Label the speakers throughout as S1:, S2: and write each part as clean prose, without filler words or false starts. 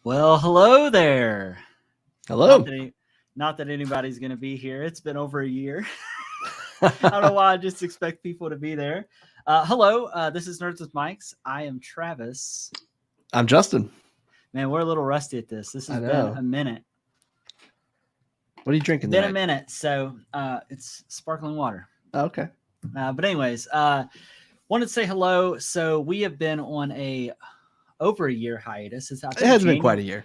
S1: Well, hello there. Not
S2: Hello.
S1: that any, not that anybody's going to be here. It's been over a year. I don't know why I just expect people to be there. Hello, this is Nerds with Mikes. I am Travis.
S2: I'm Justin.
S1: Man, we're a little rusty at this. This has
S2: I
S1: been
S2: know.
S1: a minute.
S2: What are you drinking
S1: Been a
S2: tonight?
S1: minute. So it's sparkling water.
S2: Oh, okay.
S1: But anyways, wanted to say hello. So we have been on over a year hiatus. I
S2: It
S1: think
S2: hasn't been quite a year.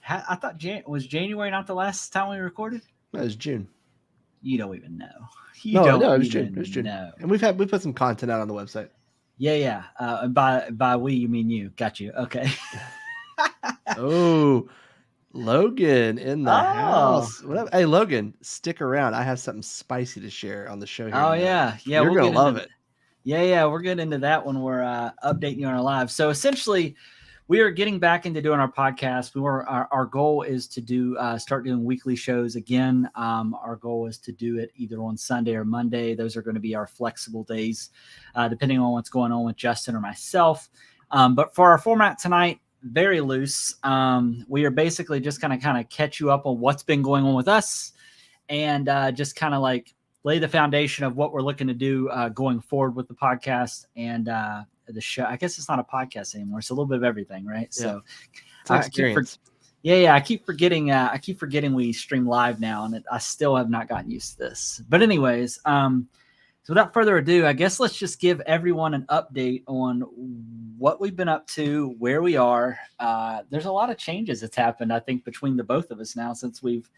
S1: I thought was January not the last time we recorded?
S2: That was June.
S1: You don't even know. You
S2: No,
S1: don't
S2: it was June.
S1: even
S2: It was June.
S1: know.
S2: And we put some content out on the website.
S1: Yeah. And by we you mean you. Got you. Okay.
S2: Oh, Logan in the house. What up? Hey, Logan, stick around. I have something spicy to share on the show here.
S1: Oh yeah.
S2: You're
S1: we'll
S2: gonna
S1: get
S2: love
S1: into
S2: it.
S1: Yeah, we're getting into that when we're updating you on our live. So essentially, we are getting back into doing our podcast. Our goal is to do start doing weekly shows again. Our goal is to do it either on Sunday or Monday. Those are going to be our flexible days, depending on what's going on with Justin or myself. But for our format tonight, very loose. We are basically just going to kind of catch you up on what's been going on with us, and just kind of like lay the foundation of what we're looking to do going forward with the podcast and the show. I guess it's not a podcast anymore. It's a little bit of everything, right?
S2: Yeah.
S1: So
S2: It's an experience.
S1: I keep forgetting. I keep forgetting we stream live now, and I still have not gotten used to this. But anyways, so without further ado, I guess let's just give everyone an update on what we've been up to, where we are. There's a lot of changes that's happened, I think, between the both of us now since we've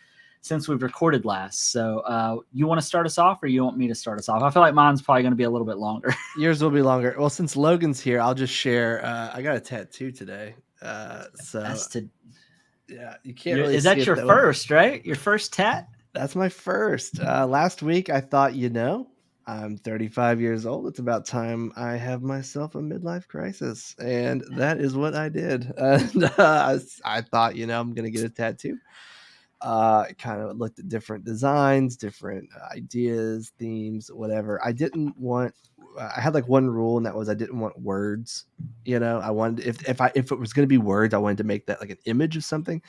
S1: recorded last. So you want to start us off, or you want me to start us off? I feel like mine's probably going to be a little bit longer.
S2: Yours will be longer. Well, since Logan's here, I'll just share. I got a tattoo today. Yeah, you can't really.
S1: Is that
S2: see
S1: your
S2: it
S1: first, right? Your first tat?
S2: That's my first. Last week, I thought, I'm 35 years old. It's about time I have myself a midlife crisis. And that is what I did. And I thought, I'm going to get a tattoo. Kind of looked at different designs, different ideas, themes, whatever. I had like one rule, and that was I didn't want words. I wanted, if it was going to be words, I wanted to make that like an image of something.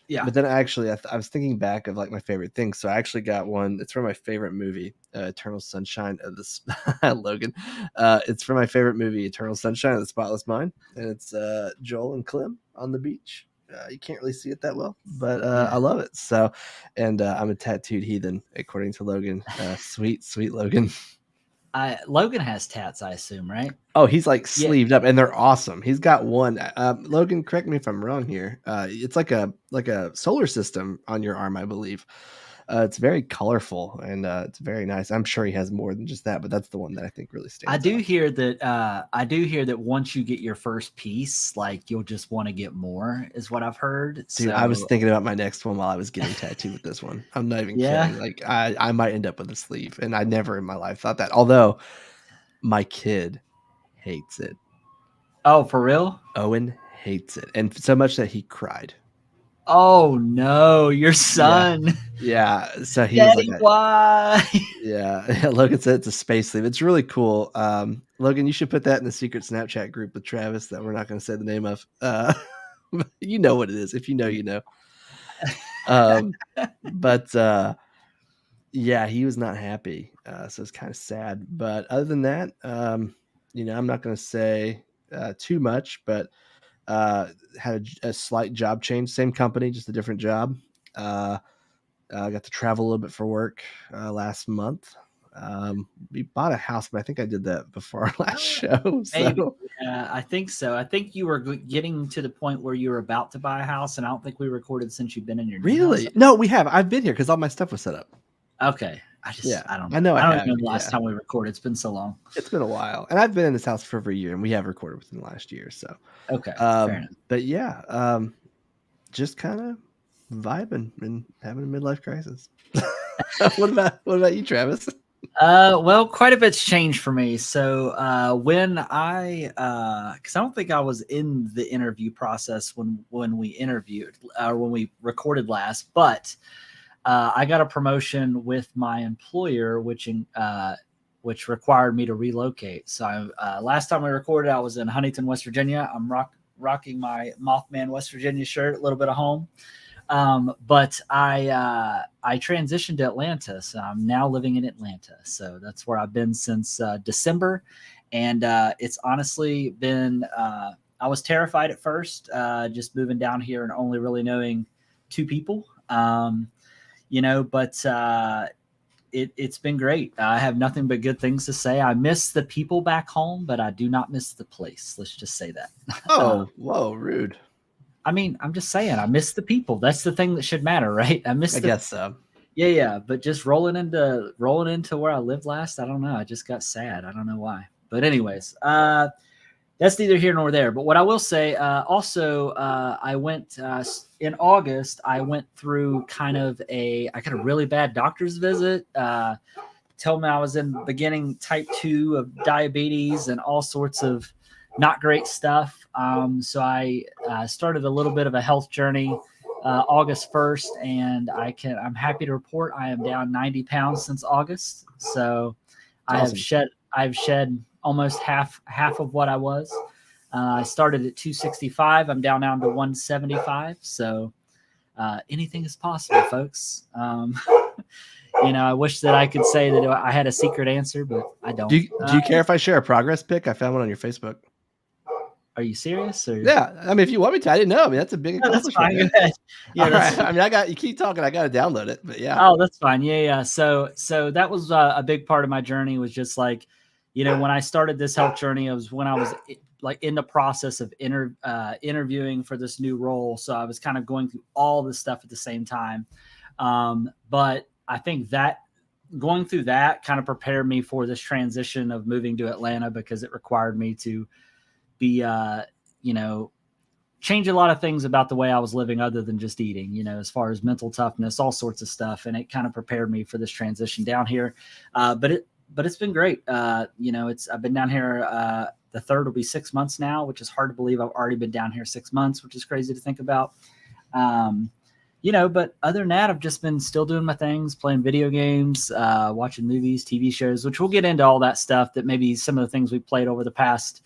S1: Yeah.
S2: But then actually, I was thinking back of like my favorite things. So I actually got one. It's from my favorite movie, Eternal Sunshine of the Logan. It's from my favorite movie, Eternal Sunshine of the Spotless Mind, and it's Joel and Clem on the beach. You can't really see it that well, but I love it. So, and I'm a tattooed heathen, according to Logan. Sweet Logan.
S1: Logan has tats, I assume, right?
S2: Oh, he's like sleeved up, and they're awesome. He's got one. Logan, correct me if I'm wrong here. It's like a solar system on your arm, I believe. It's very colorful and it's very nice. I'm sure he has more than just that, but that's the one that I think really stands out.
S1: I do hear that once you get your first piece, like you'll just want to get more, is what I've heard.
S2: Dude,
S1: so,
S2: I was thinking about my next one while I was getting tattooed with this one. I'm not even kidding. Like I might end up with a sleeve, and I never in my life thought that. Although my kid hates it.
S1: Oh, for real?
S2: Owen hates it, and so much that he cried.
S1: Oh no, your son.
S2: Yeah. So he
S1: Daddy,
S2: was like,
S1: why?
S2: Yeah. Logan said it's a space sleeve. It's really cool. Logan, you should put that in the secret Snapchat group with Travis that we're not going to say the name of. You know what it is. If you know, you know. But yeah, he was not happy. So it's kind of sad. But other than that, I'm not going to say too much, but had a slight job change, same company, just a different job. I got to travel a little bit for work last month. We bought a house, but I think I did that before our last show.
S1: Maybe. Yeah, I think so. I think you were getting to the point where you were about to buy a house, and I don't think we recorded since you've been in your new house.
S2: No, we have. I've been here because all my stuff was set up.
S1: Okay. I don't know.
S2: I know.
S1: I don't know the last time we recorded. It's been so long.
S2: It's been a while, and I've been in this house for over a year, and we have recorded within the last year. So
S1: okay, fair enough.
S2: But yeah, just kind of vibing and having a midlife crisis. What about you, Travis?
S1: Well, quite a bit's changed for me. So when because I don't think I was in the interview process when we interviewed or when we recorded last, but I got a promotion with my employer, which required me to relocate. So last time we recorded, I was in Huntington, West Virginia. I'm rocking my Mothman West Virginia shirt, a little bit of home. But I transitioned to Atlanta, so I'm now living in Atlanta. So that's where I've been since December, and it's honestly been. I was terrified at first, just moving down here and only really knowing two people. But it's been great. I have nothing but good things to say. I miss the people back home, but I do not miss the place. Let's just say that.
S2: Oh, whoa, rude.
S1: I mean, I'm just saying, I miss the people. That's the thing that should matter, right? I
S2: guess so.
S1: Yeah. But just rolling into where I lived last, I don't know. I just got sad. I don't know why. But anyways, that's neither here nor there. But what I will say, I went in August. I went through I got a really bad doctor's visit. Told me I was in the beginning type 2 of diabetes and all sorts of not great stuff. So I started a little bit of a health journey August 1st, and I'm happy to report I am down 90 pounds since August. So
S2: Awesome.
S1: I've shed almost half of what I was. I started at 265. I'm down now to 175. So anything is possible, folks. I wish that I could say that I had a secret answer, but I don't.
S2: Do you care if I share a progress pic? I found one on your Facebook.
S1: Are you serious? Or?
S2: Yeah, I mean, if you want me to, I didn't know. I mean, that's a big accomplishment.
S1: That's fine. Go ahead.
S2: Yeah, right. I mean, you keep talking. I got to download it, but yeah.
S1: Oh, that's fine. Yeah. So that was a big part of my journey. Was just like, when I started this health journey, it was when I was like in the process of interviewing for this new role. So I was kind of going through all this stuff at the same time. But I think that going through that kind of prepared me for this transition of moving to Atlanta, because it required me to be, change a lot of things about the way I was living other than just eating, as far as mental toughness, all sorts of stuff. And it kind of prepared me for this transition down here. But it's been great. I've been down here, the third will be 6 months now, which is hard to believe. I've already been down here 6 months, which is crazy to think about. But other than that, I've just been still doing my things, playing video games, watching movies, TV shows, which we'll get into all that stuff, that maybe some of the things we've played over the past,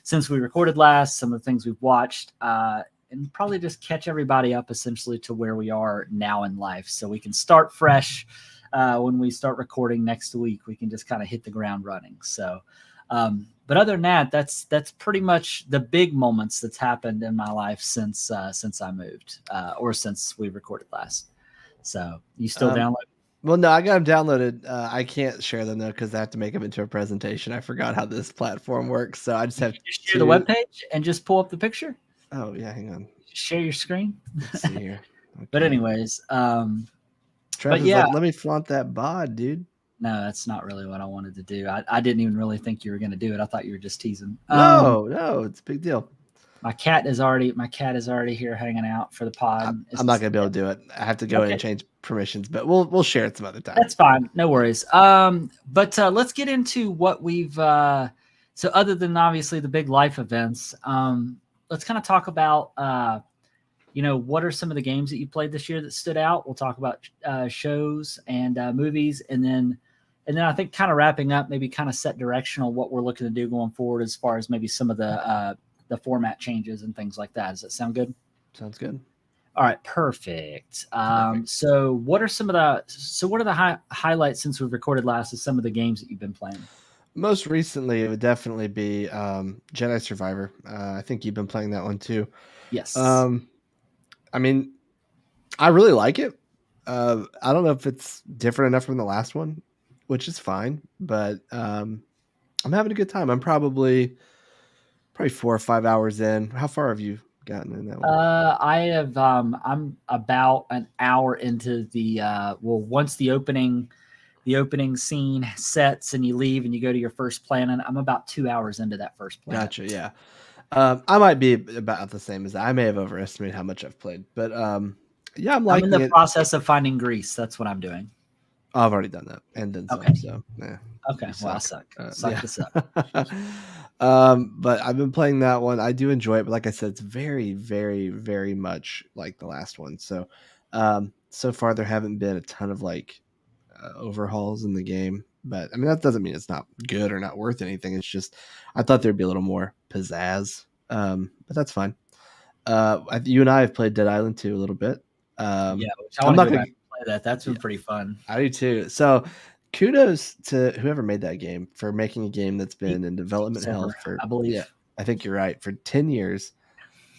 S1: since we recorded last, some of the things we've watched, and probably just catch everybody up essentially to where we are now in life. So we can start fresh when we start recording next week. We can just kind of hit the ground running. So, but other than that, that's pretty much the big moments that's happened in my life since I moved, or since we recorded last. So you still download?
S2: Well, no, I got them downloaded. I can't share them though, because I have to make them into a presentation. I forgot how this platform works, so I just have to
S1: share the webpage and just pull up the picture.
S2: Oh yeah, hang on.
S1: Share your screen.
S2: Let's see here. Okay.
S1: But anyways,
S2: Travis, yeah, let me flaunt that bod, dude.
S1: No, that's not really what I wanted to do. I didn't even really think you were going to do it. I thought you were just teasing.
S2: No, it's a big deal.
S1: My cat is already here hanging out for the pod.
S2: I'm not going to be able to do it. I have to go in and change permissions, but we'll share it some other time.
S1: That's fine. No worries. But let's get into what we've, so other than obviously the big life events, let's kind of talk about, what are some of the games that you played this year that stood out? We'll talk about shows and movies, and then I think kind of wrapping up, maybe kind of set directional what we're looking to do going forward as far as maybe some of the format changes and things like that. Does that sound good?
S2: Sounds good.
S1: All right, perfect. So what are the highlights since we've recorded last of some of the games that you've been playing?
S2: Most recently, it would definitely be Jedi Survivor. I think you've been playing that one too.
S1: Yes.
S2: I mean, I really like it. I don't know if it's different enough from the last one, which is fine, but I'm having a good time. I'm probably 4 or 5 hours in. How far have you gotten in that one?
S1: I have. I'm about an hour into the. Once the opening scene sets and you leave and you go to your first planet, I'm about 2 hours into that first planet.
S2: Gotcha. Yeah. I might be about the same as that. I may have overestimated how much I've played, but yeah, I'm
S1: in the process of finding Greece. That's what I'm doing.
S2: Oh, I've already done that and then
S1: okay.
S2: So yeah.
S1: Okay. Well, I suck. Suck this up.
S2: But I've been playing that one. I do enjoy it, but like I said, it's very, very, very much like the last one. So, so far there haven't been a ton of overhauls in the game, but I mean that doesn't mean it's not good or not worth anything. It's just I thought there'd be a little more pizzazz, but that's fine. You and I have played Dead Island 2 a little bit.
S1: Yeah, which I
S2: I'm
S1: want to
S2: not
S1: go
S2: gonna.
S1: back and play that. That's been pretty fun.
S2: I do too. So kudos to whoever made that game for making a game that's
S1: Deep,
S2: been in
S1: Deep
S2: development hell
S1: Silver,
S2: for,
S1: I
S2: yeah,
S1: believe.
S2: I think you're right, for 10 years.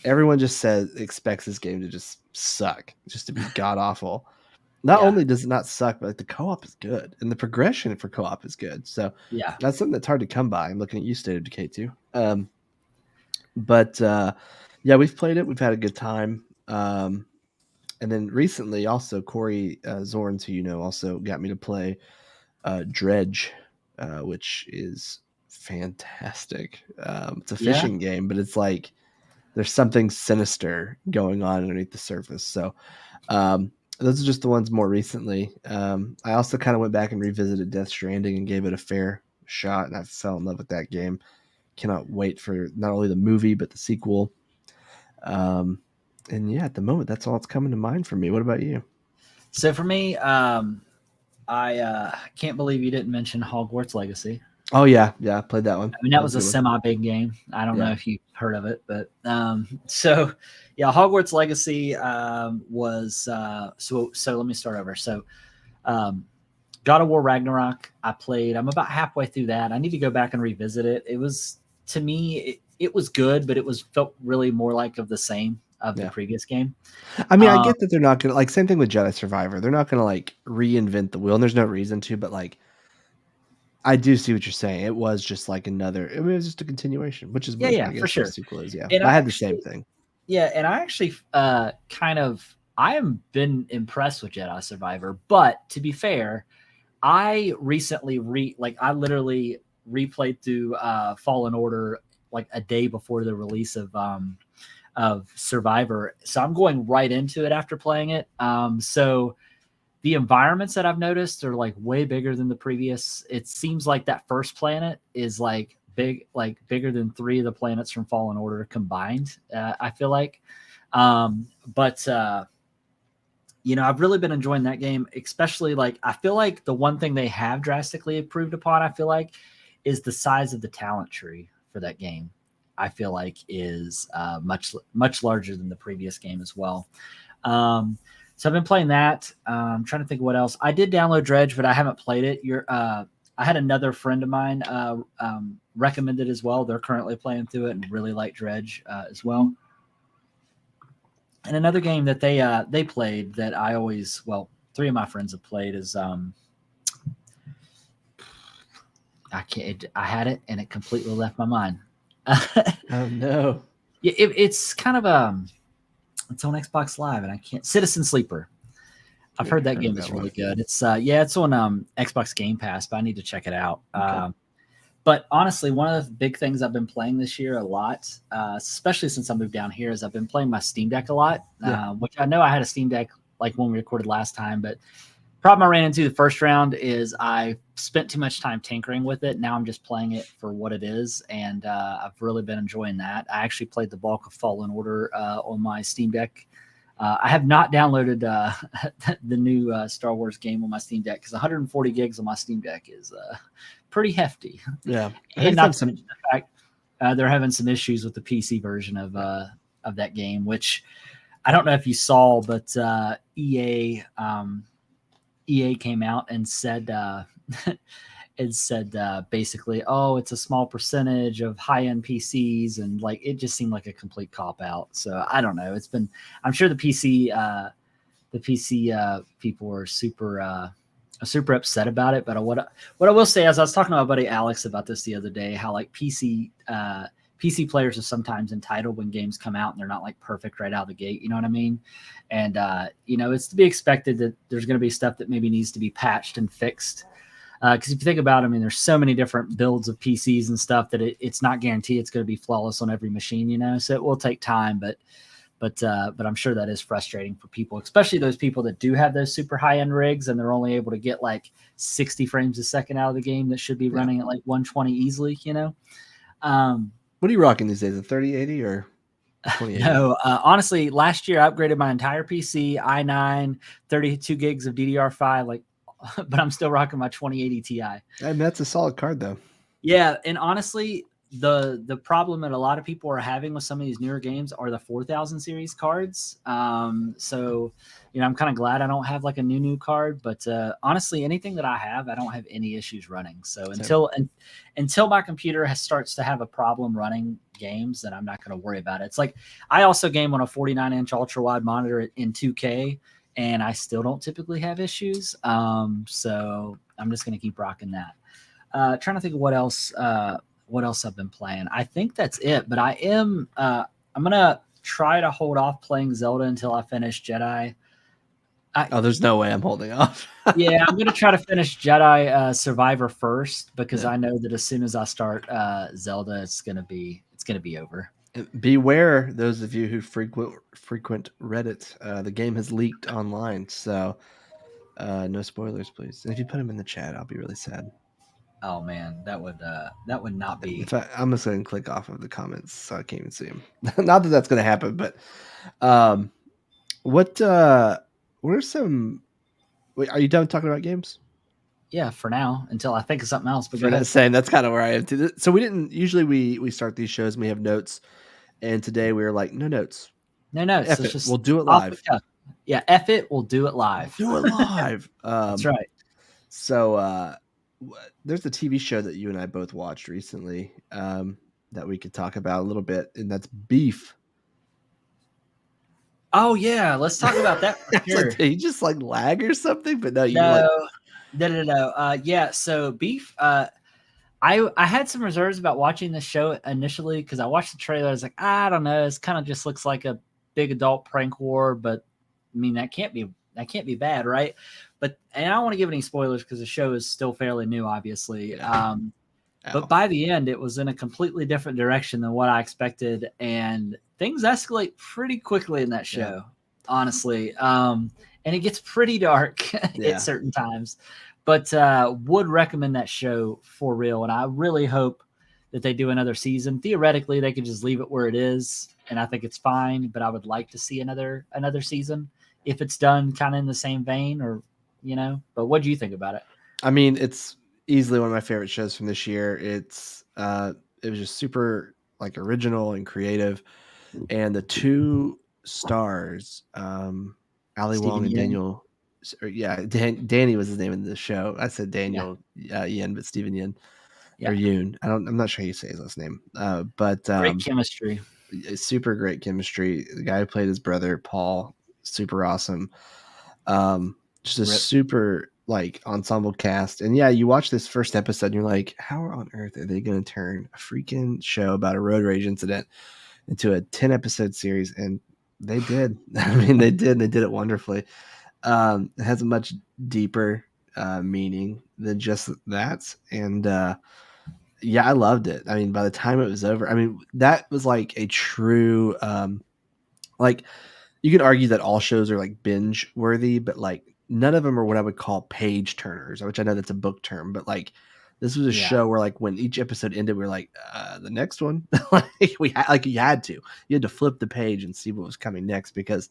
S2: Everyone just says expects this game to just suck, just to be god awful. Not
S1: Yeah,
S2: only does it not suck, but like the co-op is good and the progression for co-op is good. So
S1: yeah.
S2: that's something that's hard to come by. I'm looking at you, State of Decay too. But yeah, we've played it. We've had a good time. And then recently, also Corey Zorns, who you know, also got me to play Dredge, which is fantastic. It's a
S1: Yeah.
S2: fishing game, but it's like there's something sinister going on underneath the surface. So those are just the ones more recently. I also kind of went back and revisited Death Stranding and gave it a fair shot, and I fell in love with that game. Cannot wait for not only the movie but the sequel. And yeah, at the moment, that's all that's coming to mind for me. What about you?
S1: So for me, I can't believe you didn't mention Hogwarts Legacy.
S2: Oh yeah, yeah, I played that one.
S1: I mean,
S2: That
S1: that
S2: was
S1: was
S2: a
S1: a
S2: good one.
S1: semi-big game. I don't
S2: Yeah.
S1: know if you've heard of it, but so yeah, Hogwarts Legacy was so. Let me start over. So, God of War Ragnarok, I played. I'm about halfway through that. I need to go back and revisit it. It was to me, it was good, but it was felt really more like of the same of the
S2: Yeah.
S1: previous game.
S2: I mean, I
S1: Um,
S2: get that they're not gonna, like, same thing with Jedi Survivor. They're not gonna like reinvent the wheel, and there's no reason to. But like, I do see what you're saying. It was just like another. It was just a continuation, which is
S1: yeah,
S2: what I
S1: yeah, for
S2: guess what a
S1: sure.
S2: sequel is. Yeah,
S1: And
S2: I
S1: I
S2: had the same
S1: actually,
S2: thing.
S1: yeah, and I actually kind of I have been impressed with Jedi Survivor, but to be fair, I recently I literally replayed through Fallen Order like a day before the release of Survivor. So I'm going right into it after playing it. So the environments that I've noticed are like way bigger than the previous. It seems like that first planet is like bigger than three of the planets from Fallen Order combined. I feel like, but I've really been enjoying that game, especially like I feel like the one thing they have drastically improved upon, I feel like, is the size of the talent tree for that game. I feel like is much larger than the previous game as well. So I've been playing that. I'm trying to think of what else. I did download Dredge, but I haven't played it. I had another friend of mine recommended as well. They're currently playing through it and really like Dredge as well. And another game that they played that three of my friends have played is I had it and it completely left my mind.
S2: Oh no.
S1: It's kind of it's on Xbox Live and I can't. Citizen Sleeper. I've heard that game is really good. It's it's on Xbox Game Pass, but I need to check it out.
S2: Okay.
S1: But honestly, one of the big things I've been playing this year a lot, especially since I moved down here, is I've been playing my Steam Deck a lot, which I know I had a Steam Deck like when we recorded last time, but problem I ran into the first round is I spent too much time tinkering with it. Now I'm just playing it for what it is, and I've really been enjoying that. I actually played the bulk of Fallen Order on my Steam Deck. I have not downloaded the new Star Wars game on my Steam Deck because 140 gigs on my Steam Deck is pretty hefty.
S2: Yeah,
S1: And not to mention the fact they're having some issues with the PC version of that game, which I don't know if you saw, but EA came out and said basically, oh, it's a small percentage of high-end PCs, and like it just seemed like a complete cop out. So I don't know. I'm sure the PC people were super upset about it. But what I will say is I was talking to my buddy Alex about this the other day, how like PC players are sometimes entitled when games come out and they're not like perfect right out of the gate. You know what I mean? And it's to be expected that there's going to be stuff that maybe needs to be patched and fixed. Because if you think about it, I mean, there's so many different builds of PCs and stuff that it's not guaranteed it's going to be flawless on every machine, So it will take time, but I'm sure that is frustrating for people, especially those people that do have those super high end rigs and they're only able to get like 60 frames a second out of the game that should be running at like 120 easily,
S2: What are you rocking these days? A 3080 or 2080?
S1: No, honestly, last year I upgraded my entire PC, i9, 32 gigs of DDR5, but I'm still rocking my 2080 Ti.
S2: I mean, that's a solid card though.
S1: Yeah, and honestly, the problem that a lot of people are having with some of these newer games are the 4000 series cards. So I'm kind of glad I don't have like a new card, but honestly, anything that I have, I don't have any issues running. So until my computer starts to have a problem running games, then I'm not going to worry about it. It's like I also game on a 49-inch ultra wide monitor in 2K, and I still don't typically have issues. So I'm just going to keep rocking that. Trying to think of what else I've been playing. I think that's it, but I'm gonna try to hold off playing Zelda until I finish Jedi.
S2: There's no way I'm holding off.
S1: Yeah, I'm gonna try to finish Jedi Survivor first, because I know that as soon as I start Zelda, it's gonna be over.
S2: Beware those of you who frequent Reddit. The game has leaked online, so no spoilers, please. And if you put them in the chat, I'll be really sad.
S1: Oh man, that would not be.
S2: In fact, I'm just going to click off of the comments so I can't even see them. Not that that's going to happen, but what are some? Wait, are you done talking about games?
S1: Yeah, for now, until I think of something else. But
S2: go ahead. Same. That's kind of where I am too. So we didn't usually we start these shows and we have notes, and today we were like, no notes.
S1: No notes.
S2: Just we'll do it live.
S1: Yeah, F it. We'll do it live.
S2: Do it live.
S1: That's right.
S2: So there's a TV show that you and I both watched recently that we could talk about a little bit, and that's Beef.
S1: Oh yeah, let's talk about that. For sure.
S2: Like, you just like lag or something, but no.
S1: Yeah, so Beef. I had some reserves about watching this show initially because I watched the trailer. I was like, I don't know, it kind of just looks like a big adult prank war, but I mean that can't be bad, right? And I don't want to give any spoilers because the show is still fairly new, obviously. Yeah. But by the end, it was in a completely different direction than what I expected, and things escalate pretty quickly in that show, honestly. And it gets pretty dark at certain times. But would recommend that show for real, and I really hope that they do another season. Theoretically, they could just leave it where it is, and I think it's fine. But I would like to see another season if it's done kind of in the same vein, or But what do you think about it?
S2: I mean, it's easily one of my favorite shows from this year. It was just super like original and creative, and the two stars, Ali Wong and Daniel. Danny was his name in the show. I said Daniel Yen, but Steven Yen or Yoon. I'm not sure how you say his last name. But
S1: great chemistry,
S2: super great chemistry. The guy who played his brother Paul, super awesome. Just a super like ensemble cast. And you watch this first episode and you're like, how on earth are they going to turn a freaking show about a road rage incident into a 10 episode series? And they did. I mean, they did. And they did it wonderfully. It has a much deeper meaning than just that. And I loved it. I mean, by the time it was over, I mean, that was like a true, like you could argue that all shows are like binge worthy, but like none of them are what I would call page turners, which I know that's a book term, but like this was a show where like when each episode ended, we were like, the next one, you had to flip the page and see what was coming next because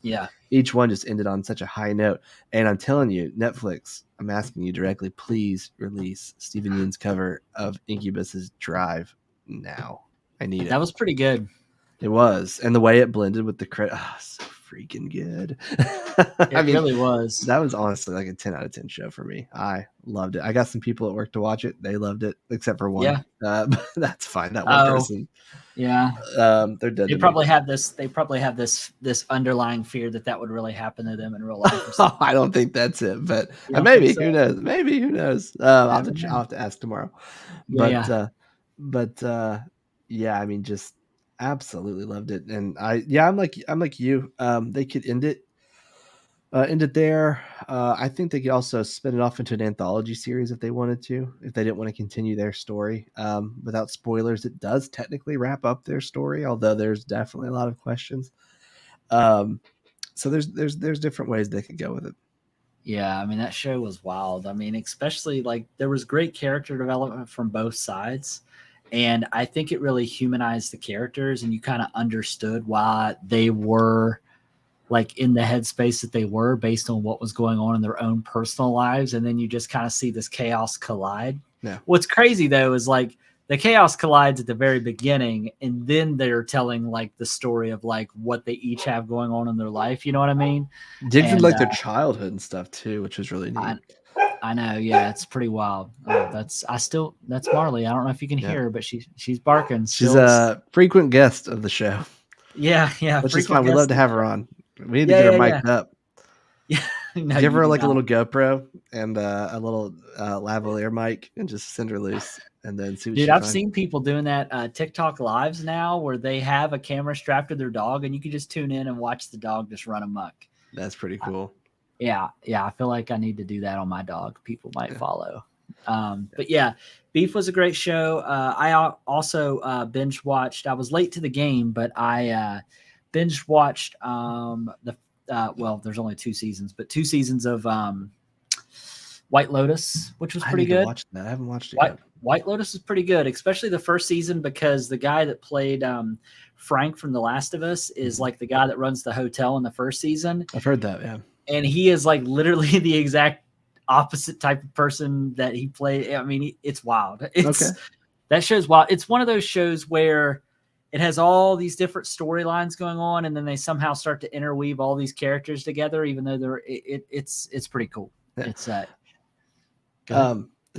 S2: each one just ended on such a high note. And I'm telling you, Netflix, I'm asking you directly, please release Steven Yeun's cover of Incubus's Drive now. I need it.
S1: That was pretty good.
S2: It was. And the way it blended with the credit, so freaking good.
S1: It really was.
S2: That was honestly like a 10 out of 10 show for me. I loved it. I got some people at work to watch it. They loved it, except for one. But that's fine. That one person.
S1: Yeah.
S2: They're dead.
S1: They probably have this underlying fear that would really happen to them in real life.
S2: I don't think that's it, but maybe. So? Who knows? Maybe. Who knows? I'll have to ask tomorrow. But I mean, just absolutely loved it. And I'm like you. They could end it there. I think they could also spin it off into an anthology series if they wanted to, if they didn't want to continue their story. Without spoilers, it does technically wrap up their story, although there's definitely a lot of questions. So there's different ways they could go with it.
S1: Yeah, I mean, that show was wild. I mean, especially like there was great character development from both sides. And I think it really humanized the characters, and you kind of understood why they were like in the headspace that they were based on what was going on in their own personal lives. And then you just kind of see this chaos collide.
S2: Yeah.
S1: What's crazy though is like the chaos collides at the very beginning, and then they're telling like the story of like what they each have going on in their life. You know what I mean?
S2: Digs into
S1: And
S2: like their childhood and stuff too, which was really neat.
S1: I know, yeah, it's pretty wild. That's Marley. I don't know if you can hear her, but she's barking.
S2: She's
S1: Still.
S2: a frequent guest of the show.
S1: Yeah,
S2: Which is fine. We love to have her on. We need to get her mic'd up.
S1: Yeah. No,
S2: give her like a little GoPro and a little lavalier mic and just send her loose and then see what
S1: Dude, I've seen people doing that TikTok lives now where they have a camera strapped to their dog and you can just tune in and watch the dog just run amok.
S2: That's pretty cool.
S1: Yeah. I feel like I need to do that on my dog. People might follow. But yeah, Beef was a great show. I also binge watched. I was late to the game, but I binge watched there's only 2 seasons, but 2 seasons of White Lotus, which was pretty good.
S2: Watch that. I haven't watched it yet.
S1: White Lotus is pretty good, especially the first season, because the guy that played Frank from The Last of Us is like the guy that runs the hotel in the first season.
S2: I've heard that, yeah.
S1: And he is like literally the exact opposite type of person that he played. I mean, it's wild. That show's wild. It's one of those shows where it has all these different storylines going on, and then they somehow start to interweave all these characters together, even though it's pretty cool. Yeah. It's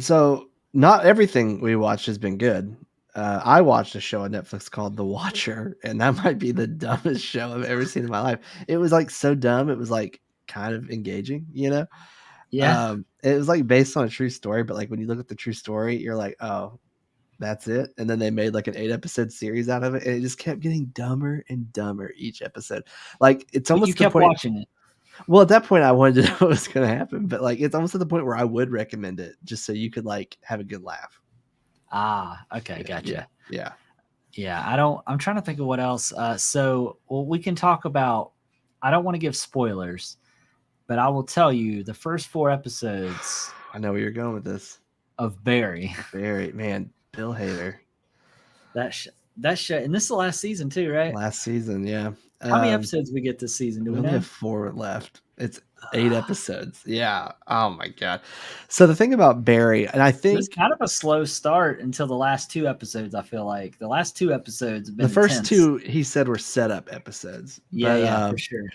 S2: so not everything we watched has been good. I watched a show on Netflix called The Watcher, and that might be the dumbest show I've ever seen in my life. It was like so dumb. It was like kind of engaging, you know?
S1: Yeah.
S2: It was like based on a true story, but like when you look at the true story, you're like, oh, that's it. And then they made like an 8-episode series out of it, and it just kept getting dumber and dumber each episode. Like it's almost
S1: you kept watching it.
S2: Well, at that point, I wanted to know what was going to happen, but like it's almost at the point where I would recommend it just so you could like have a good laugh.
S1: Okay, gotcha.
S2: Yeah.
S1: I'm trying to think of what else. We can talk about. I don't want to give spoilers, but I will tell you the first 4 episodes.
S2: I know where you're going with this.
S1: Of Barry,
S2: man, Bill Hader.
S1: That show, and this is the last season too, right?
S2: Last season, yeah.
S1: How many episodes we get this season? Do we
S2: only
S1: know?
S2: have 4 left. It's 8 episodes. Yeah. Oh my god. So the thing about Barry, and I think
S1: it's kind of a slow start until the last 2 episodes. I feel like the last 2 episodes have been
S2: the first
S1: intense.
S2: 2 he said were setup episodes.
S1: Yeah, for sure.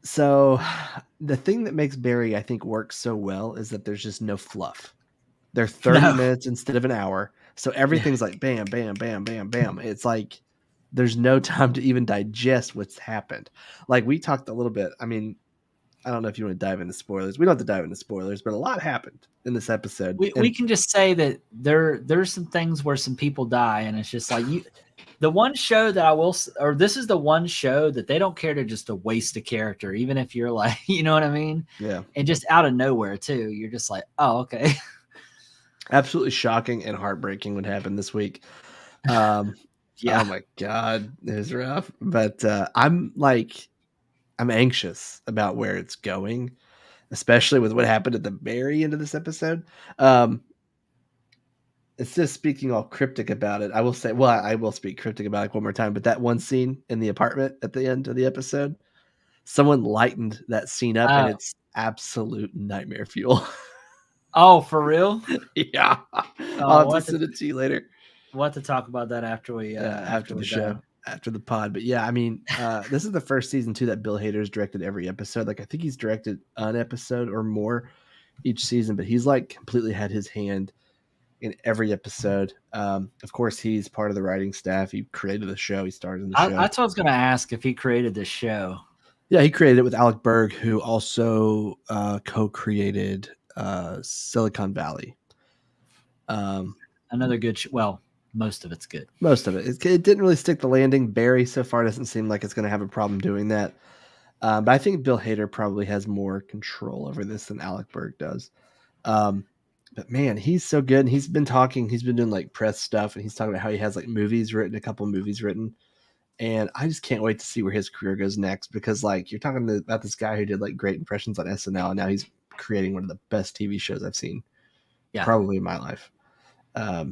S2: So the thing that makes Barry, I think, work so well is that there's just no fluff. They're 30 minutes instead of an hour. So everything's like bam, bam, bam, bam, bam. It's like there's no time to even digest what's happened. Like we talked a little bit. I mean, I don't know if you want to dive into spoilers. We don't have to dive into spoilers, but a lot happened in this episode.
S1: We can just say that there's some things where some people die, and it's just like the one show that this is the one show that they don't care to waste a character, even if you're like, you know what I mean?
S2: Yeah.
S1: And just out of nowhere too, you're just like, oh, okay.
S2: Absolutely shocking and heartbreaking what happened this week. Yeah. Oh my God, it was rough. But I'm anxious about where it's going, especially with what happened at the very end of this episode. It's just speaking all cryptic about it. I will say, well, I will speak cryptic about it one more time, but that one scene in the apartment at the end of the episode, someone lightened that scene up and it's absolute nightmare fuel.
S1: Oh, for real?
S2: Yeah. I'll have to send it to you later.
S1: We'll have to talk about that after
S2: after the show, after the pod. But yeah, I mean, this is the first season too that Bill Hader's directed every episode. Like I think he's directed an episode or more each season, but he's like completely had his hand in every episode. Of course, he's part of the writing staff. He created the show. He starred in the show.
S1: That's what I was going to ask, if he created this show.
S2: Yeah, he created it with Alec Berg, who also co-created Silicon Valley.
S1: Another good well, most of it's good.
S2: Most of it. It didn't really stick the landing. Barry so far doesn't seem like it's going to have a problem doing that. But I think Bill Hader probably has more control over this than Alec Berg does. But man, he's so good. And he's been doing like press stuff, and he's talking about how he has like a couple movies written. And I just can't wait to see where his career goes next, because like you're talking about this guy who did like great impressions on SNL, and now he's creating one of the best TV shows I've seen probably in my life. But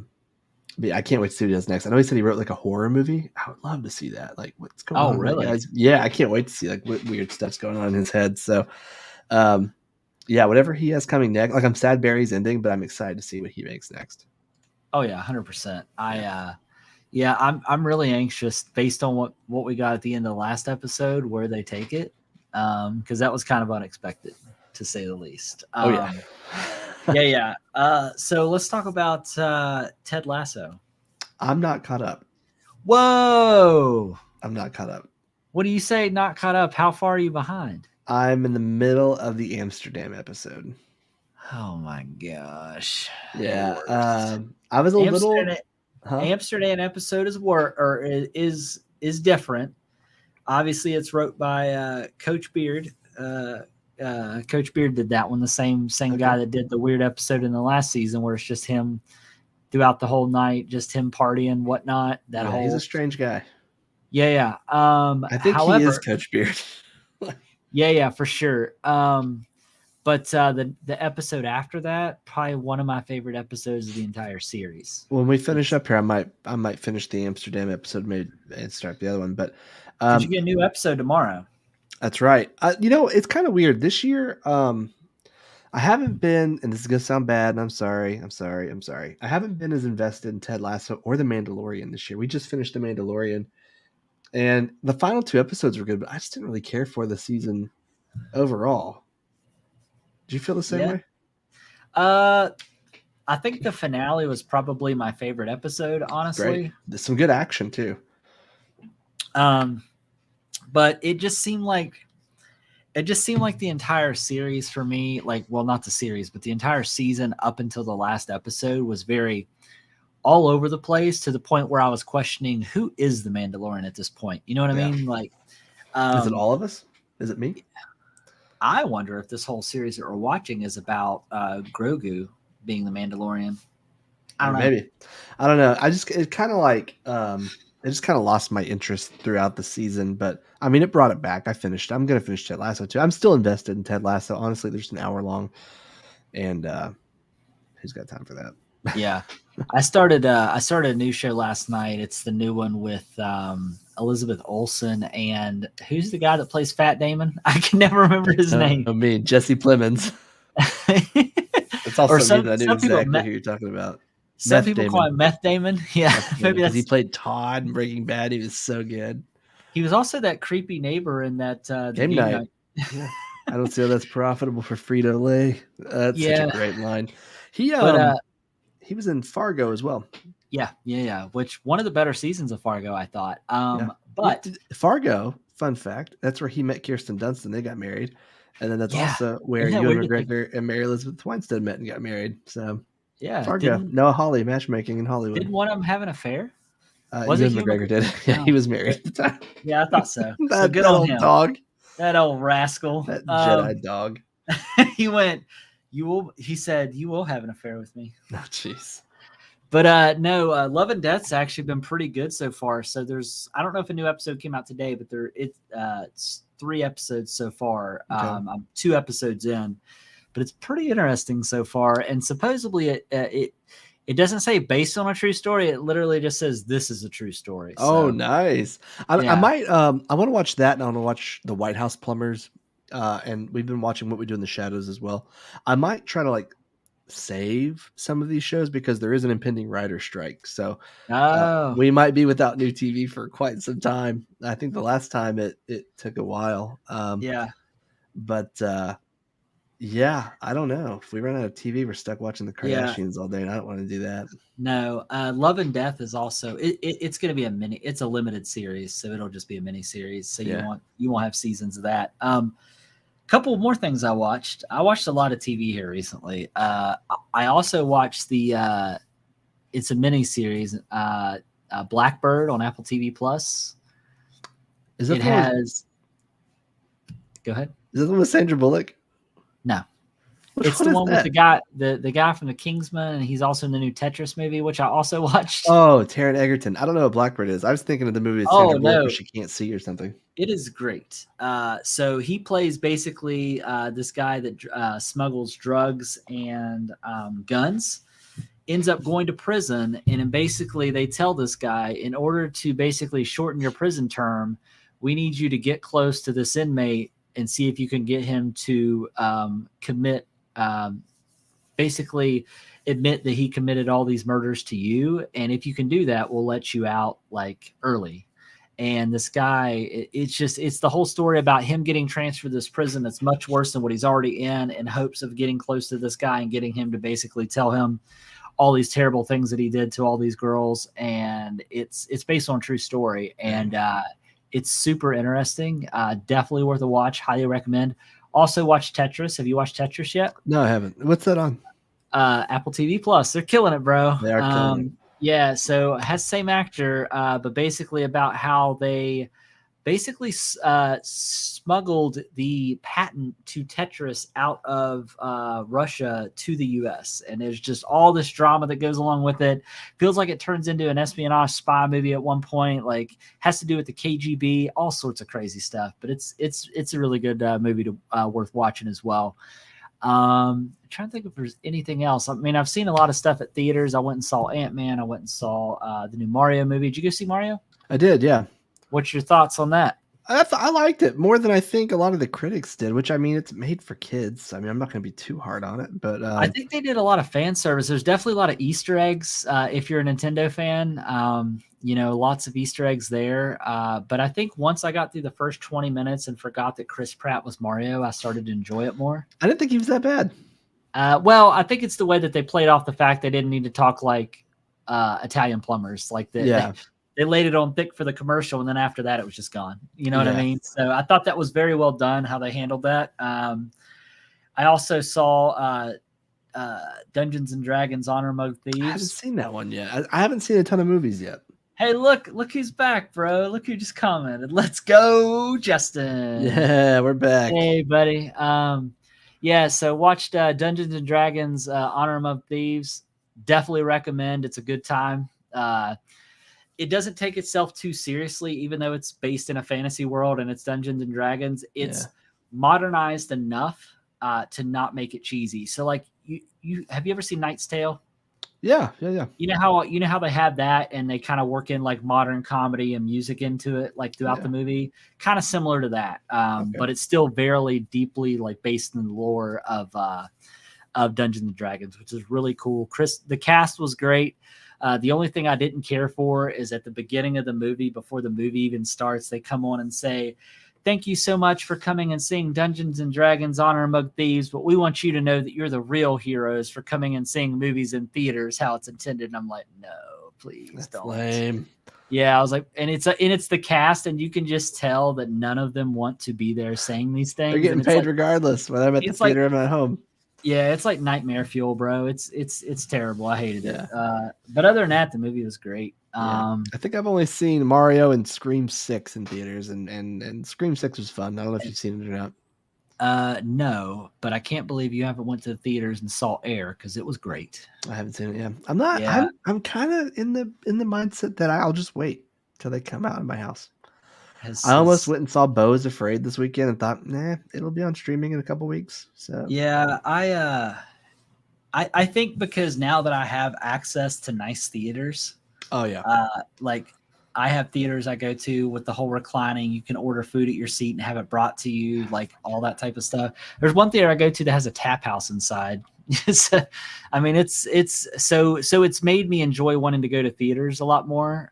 S2: yeah, I can't wait to see what he does next. I know he said he wrote like a horror movie. I would love to see that. Like what's going on?
S1: Oh, really?
S2: Guys? Yeah, I can't wait to see like what weird stuff's going on in his head. So yeah, whatever he has coming next. Like I'm sad Barry's ending, but I'm excited to see what he makes next.
S1: Oh yeah, 100%. I'm really anxious based on what we got at the end of the last episode where they take it, because that was kind of unexpected to say the least.
S2: Oh yeah.
S1: Yeah. So let's talk about Ted Lasso.
S2: I'm not caught up.
S1: Whoa!
S2: I'm not caught up.
S1: What do you say? Not caught up? How far are you behind?
S2: I'm in the middle of the Amsterdam episode.
S1: Oh my gosh!
S2: Yeah.
S1: Worst.
S2: I was a
S1: Amsterdam,
S2: little. Huh?
S1: Amsterdam episode is different. Obviously, it's wrote by Coach Beard. Coach Beard did that one. The same guy that did the weird episode in the last season, where it's just him throughout the whole night, just him partying, whatnot.
S2: He's a strange guy.
S1: Yeah.
S2: I think he is Coach Beard.
S1: Yeah, for sure. But the episode after that, probably one of my favorite episodes of the entire series.
S2: When we finish up here, I might finish the Amsterdam episode maybe and start the other one. But
S1: you get a new episode tomorrow.
S2: That's right. It's kind of weird this year. I haven't been, and this is gonna sound bad, and I'm sorry. I haven't been as invested in Ted Lasso or The Mandalorian this year. We just finished The Mandalorian, and the final 2 episodes were good, but I just didn't really care for the season overall. Do you feel the same way?
S1: I think the finale was probably my favorite episode, honestly.
S2: Great. There's some good action too.
S1: But it just seemed like the entire series for me, not the series, but the entire season up until the last episode was very all over the place, to the point where I was questioning, who is the Mandalorian at this point? You know what I mean?
S2: Is it all of us? Is it me?
S1: I wonder if this whole series that we're watching is about Grogu being the Mandalorian. I don't know.
S2: Maybe. I don't know. It just kind of lost my interest throughout the season, but I mean, it brought it back. I'm going to finish Ted Lasso too. I'm still invested in Ted Lasso. Honestly, there's an hour long, and who's got time for that?
S1: Yeah. I started a new show last night. It's the new one with Elizabeth Olsen, and who's the guy that plays Fat Damon? I can never remember his name.
S2: I mean, Jesse Plemons. It's also me that I knew exactly who you're talking about.
S1: Some people call him Meth Damon. Yeah,
S2: maybe because he played Todd in Breaking Bad. He was so good.
S1: He was also that creepy neighbor in that
S2: Game Night. Yeah. I don't see how that's profitable for Frito-Lay. That's such a great line. He was in Fargo as well.
S1: Yeah. Which one of the better seasons of Fargo, I thought. But
S2: Fargo, fun fact, that's where he met Kirsten Dunst and they got married. And then that's also where Ewan McGregor and Mary Elizabeth Winstead met and got married. So
S1: yeah,
S2: Fargo, Noah Hawley, matchmaking in Hollywood.
S1: Didn't one of them have an affair?
S2: Was Ewan McGregor did? Yeah, he was married at the time.
S1: Yeah, I thought so.
S2: That good old dog.
S1: That old rascal.
S2: That Jedi dog.
S1: He said, you will have an affair with me.
S2: Oh, jeez.
S1: But no, Love and Death's actually been pretty good so far. So I don't know if a new episode came out today, but it's 3 episodes so far. Okay. I'm 2 episodes in, but it's pretty interesting so far. And supposedly it doesn't say based on a true story. It literally just says this is a true story.
S2: Oh, nice. I might I want to watch that, and I want to watch The White House Plumbers. And we've been watching What We Do in the Shadows as well. I might try to save some of these shows because there is an impending writer strike. So we might be without new TV for quite some time. I think the last time it took a while. But I don't know. If we run out of TV, we're stuck watching the Kardashians all day, and I don't want to do that.
S1: No, Love and Death is also it's going to be it's a limited series, so it'll just be a mini series. So you won't have seasons of that. Couple more things I watched. I watched a lot of TV here recently. I also watched it's a mini series, Blackbird on Apple TV Plus. Go ahead.
S2: Is it the one with Sandra Bullock?
S1: No. It's the one with the guy from the Kingsman, and he's also in the new Tetris movie, which I also watched.
S2: Oh, Taron Egerton. I don't know what Blackbird is. I was thinking of the movie with Sandra Bullock where she can't see or something.
S1: It is great. So he plays basically this guy that smuggles drugs and guns, ends up going to prison, and basically they tell this guy, in order to basically shorten your prison term, we need you to get close to this inmate and see if you can get him to commit basically admit that he committed all these murders to you, and if you can do that, we'll let you out like early. And this guy, it's the whole story about him getting transferred to this prison that's much worse than what he's already in hopes of getting close to this guy and getting him to basically tell him all these terrible things that he did to all these girls. And it's based on a true story, and it's super interesting. Definitely worth a watch. Highly recommend. Also watch Tetris. Have you watched Tetris yet?
S2: No, I haven't. What's that on?
S1: Apple TV Plus. They're killing it, bro.
S2: They are killing it.
S1: Yeah, so it has the same actor, but basically about how they basically smuggled the patent to Tetris out of Russia to the U.S. And there's just all this drama that goes along with it. Feels like it turns into an espionage spy movie at one point. Like has to do with the KGB, all sorts of crazy stuff. But it's a really good movie to worth watching as well. I'm trying to think if there's anything else. I mean, I've seen a lot of stuff at theaters. I went and saw Ant-Man. I went and saw the new Mario movie. Did you go see Mario?
S2: I did, yeah.
S1: What's your thoughts on that?
S2: I liked it more than I think a lot of the critics did, which I mean, it's made for kids. I mean, I'm not going to be too hard on it, but
S1: I think they did a lot of fan service. There's definitely a lot of Easter eggs. If you're a Nintendo fan, lots of Easter eggs there. But I think once I got through the first 20 minutes and forgot that Chris Pratt was Mario, I started to enjoy it more.
S2: I didn't think he was that bad.
S1: Well, I think it's the way that they played off the fact they didn't need to talk like Italian plumbers, like that.
S2: Yeah.
S1: They laid it on thick for the commercial, and then after that, it was just gone. You know what I
S2: Yeah.
S1: mean? So I thought that was very well done, how they handled that. I also saw Dungeons and Dragons: Honor Among
S2: I haven't
S1: Thieves.
S2: seen that one yet. I haven't seen a ton of movies yet.
S1: Hey, look who's back, bro. Look who just commented. Let's go, Justin.
S2: Yeah, we're back.
S1: Hey, buddy. Yeah, so watched Dungeons and Dragons: Honor Among Thieves. Definitely recommend. It's a good time. It doesn't take itself too seriously, even though it's based in a fantasy world and it's Dungeons and Dragons. It's modernized enough to not make it cheesy. So, like, you have you ever seen Knight's Tale?
S2: Yeah.
S1: You know how they have that, and they kind of work in like modern comedy and music into it, like throughout the movie, kind of similar to that. But it's still very deeply like based in the lore of Dungeons and Dragons, which is really cool. The cast was great. The only thing I didn't care for is at the beginning of the movie, before the movie even starts, they come on and say, "Thank you so much for coming and seeing Dungeons and Dragons: Honor Among Thieves, but we want you to know that you're the real heroes for coming and seeing movies in theaters how it's intended." And I'm like, no, please don't.
S2: Lame.
S1: Yeah, I was like, and it's the cast, and you can just tell that none of them want to be there saying these things.
S2: They're getting paid regardless, whether I'm at the theater or I'm at home.
S1: Yeah, it's like nightmare fuel, bro. It's terrible. I hated it. But other than that, the movie was great.
S2: I think I've only seen Mario and Scream 6 in theaters, and Scream 6 was fun. I don't know if you've seen it or not.
S1: No, but I can't believe you haven't went to the theaters and saw Air, because it was great.
S2: I haven't seen it. Yeah, I'm not. Yeah. I'm kind of in the mindset that I'll just wait till they come out in my house. I almost went and saw Beau is Afraid this weekend and thought, it'll be on streaming in a couple weeks. So
S1: yeah, I think because now that I have access to nice theaters.
S2: Oh yeah.
S1: Like I have theaters I go to with the whole reclining. You can order food at your seat and have it brought to you, like all that type of stuff. There's one theater I go to that has a tap house inside. So, I mean, it's made me enjoy wanting to go to theaters a lot more.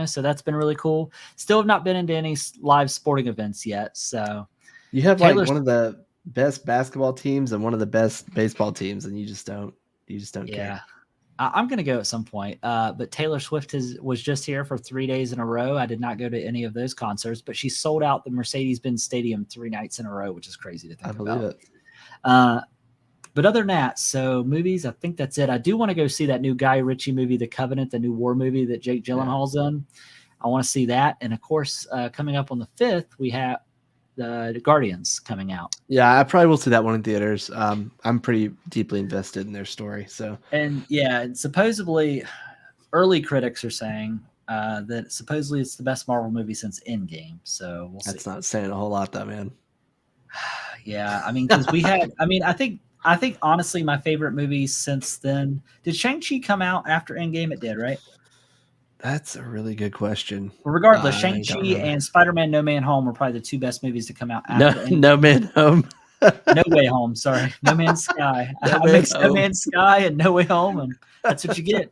S1: So that's been really cool. Still have not been into any live sporting events yet. So
S2: you have like one of the best basketball teams and one of the best baseball teams, and you just don't care.
S1: I'm going to go at some point. But Taylor Swift was just here for 3 days in a row. I did not go to any of those concerts, but she sold out the Mercedes-Benz Stadium 3 nights in a row, which is crazy to think about. I believe it. But other than that, so movies, I think that's it. I do want to go see that new Guy Ritchie movie, The Covenant, the new war movie that Jake Gyllenhaal's in. I want to see that. And of course, coming up on the 5th, we have the Guardians coming out.
S2: Yeah, I probably will see that one in theaters. I'm pretty deeply invested in their story.
S1: And supposedly early critics are saying that supposedly it's the best Marvel movie since Endgame. So we'll see.
S2: That's not saying a whole lot though, man.
S1: Yeah, I mean, because I think honestly, my favorite movie since then, did Shang-Chi come out after Endgame? It did, right?
S2: That's a really good question.
S1: Well, regardless, Shang-Chi and Spider-Man No Man Home were probably the two best movies to come out after
S2: No Man Home.
S1: No Way Home. Sorry, No Man's Sky.
S2: No
S1: I
S2: Man's
S1: mixed No
S2: Home.
S1: Man's Sky and No Way Home, and that's what you get.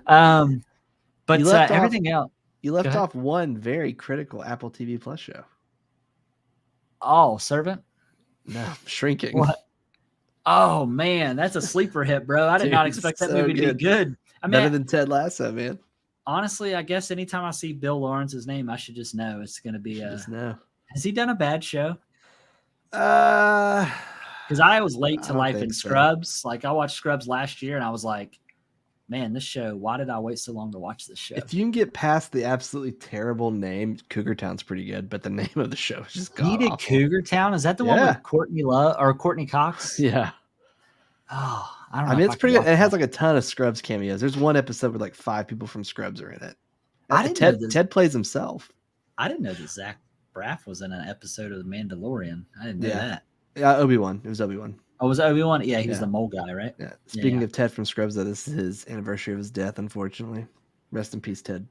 S1: But
S2: You left off-
S1: everything else.
S2: You
S1: Go
S2: left
S1: ahead.
S2: off one very critical Apple TV Plus show.
S1: Oh, Servant.
S2: No, Shrinking.
S1: What? Oh man, that's a sleeper hit, bro. I did
S2: Dude,
S1: not
S2: it's
S1: expect that
S2: so
S1: movie to be
S2: good.
S1: good. I mean,
S2: Better than Ted Lasso, man.
S1: honestly, I guess anytime I see Bill Lawrence's name, I should just know it's going to be
S2: Just know.
S1: Has he done a bad show?
S2: Because
S1: Because I was late to
S2: don't
S1: life in
S2: think so.
S1: Scrubs. Like I watched Scrubs last year, and I was like, man, this show. Why did I wait so long to watch this show?
S2: If you can get past the absolutely terrible name, Cougar Town's pretty good, but the name of the show is just
S1: He did
S2: god-awful.
S1: Cougar Town. Is that the one
S2: Yeah.
S1: with Courtney Love or Courtney Cox?
S2: Yeah.
S1: Oh, I don't know.
S2: I mean,
S1: if
S2: it's
S1: can
S2: pretty good.
S1: watch
S2: It has
S1: that.
S2: like a ton of Scrubs cameos. There's one episode where like 5 people from Scrubs are in it.
S1: I didn't know this.
S2: Ted plays himself.
S1: I didn't know that Zach Braff was in an episode of The Mandalorian. I didn't know that.
S2: Yeah, Obi-Wan. It was Obi-Wan.
S1: Oh, was Obi-Wan? Yeah, he was
S2: Yeah.
S1: the mole guy, right?
S2: Yeah. Speaking
S1: Yeah.
S2: of Ted from Scrubs, though, this is his anniversary of his death, unfortunately. Rest in peace, Ted.